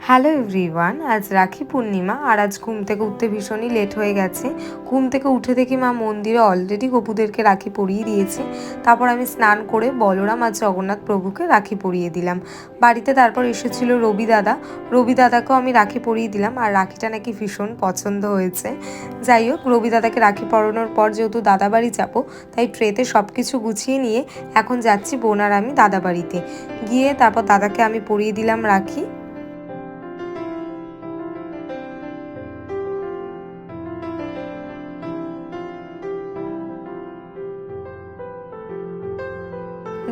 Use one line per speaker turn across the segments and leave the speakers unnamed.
Hello everyone, আজ রাখি পূর্ণিমা আর আজ ঘুম থেকে উঠতে ভীষণই লেট হয়ে গেছে। ঘুম থেকে উঠে দেখি মা মন্দিরে অলরেডি গপুদেরকে রাখি পরিয়ে দিয়েছে। তারপর আমি স্নান করে বলরাম আর জগন্নাথ প্রভুকে রাখি পরিয়ে দিলাম। বাড়িতে তারপর এসেছিল রবি দাদাকেও আমি রাখি পরিয়ে দিলাম আর রাখিটা নাকি ভীষণ পছন্দ হয়েছে। যাই হোক, রবি দাদাকে রাখি পরানোর পর যেহেতু দাদা বাড়ি যাবো, তাই ট্রেতে সব কিছু গুছিয়ে নিয়ে এখন যাচ্ছি বোন আর আমি দাদা বাড়িতে গিয়ে তারপর দাদাকে আমি পরিয়ে দিলাম রাখি।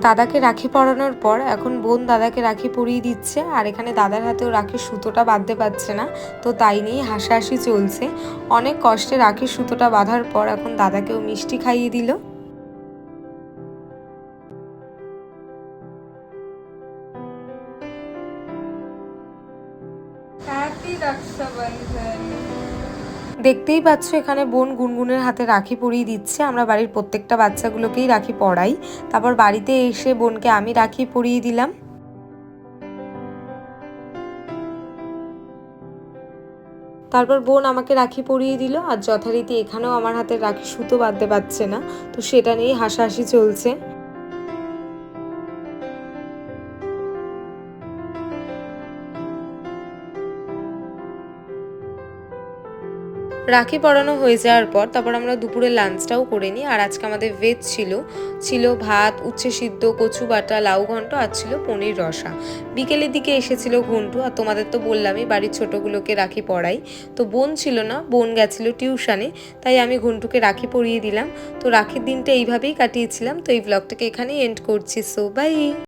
দাদাকে রাখি পরানোর পর এখন বোন দাদাকে রাখি পরিয়ে দিচ্ছে আর এখানে দাদার হাতেও রাখির সুতোটা বাঁধতে পারছে না, তো তাই নিয়ে হাসাহাসি চলছে। অনেক কষ্টে রাখির সুতোটা বাঁধার পর এখন দাদাকেও মিষ্টি খাইয়ে দিল। দেখতেই পাচ্ছ এখানে বোন গুনগুনের হাতে রাখি পরিয়ে দিচ্ছে। আমরা বাড়ির প্রত্যেকটা বাচ্চাগুলোকেই রাখি পরাই। তারপর বাড়িতে এসে বোনকে আমি রাখি পরিয়ে দিলাম। তারপর বোন আমাকে রাখি পরিয়ে দিল আর যথারীতি এখানেও আমার হাতের রাখি সুতো বাঁধতে পারছে না, তো সেটা নিয়েই হাসাহাসি চলছে। রাখি পরানো হয়ে যাওয়ার পর তারপর আমরা দুপুরে লাঞ্চটাও করে নিই। আর আজকে আমাদের ভেজ ছিল ভাত, উচ্ছে সিদ্ধ, কচু বাটা, লাউ ঘন্ট আর ছিল পনির রসা। বিকেলের দিকে এসেছিল ঘন্টু। আর তোমাদের তো বললামই বাড়ির ছোটোগুলোকে রাখি পরাই, তো বোন ছিল না, বোন গেছিলো টিউশনে, তাই আমি ঘন্টুকে রাখি পরিয়ে দিলাম। তো রাখির দিনটা এইভাবেই কাটিয়েছিলাম। তো এই ব্লগটাকে এখানেই এন্ড করছি। So by.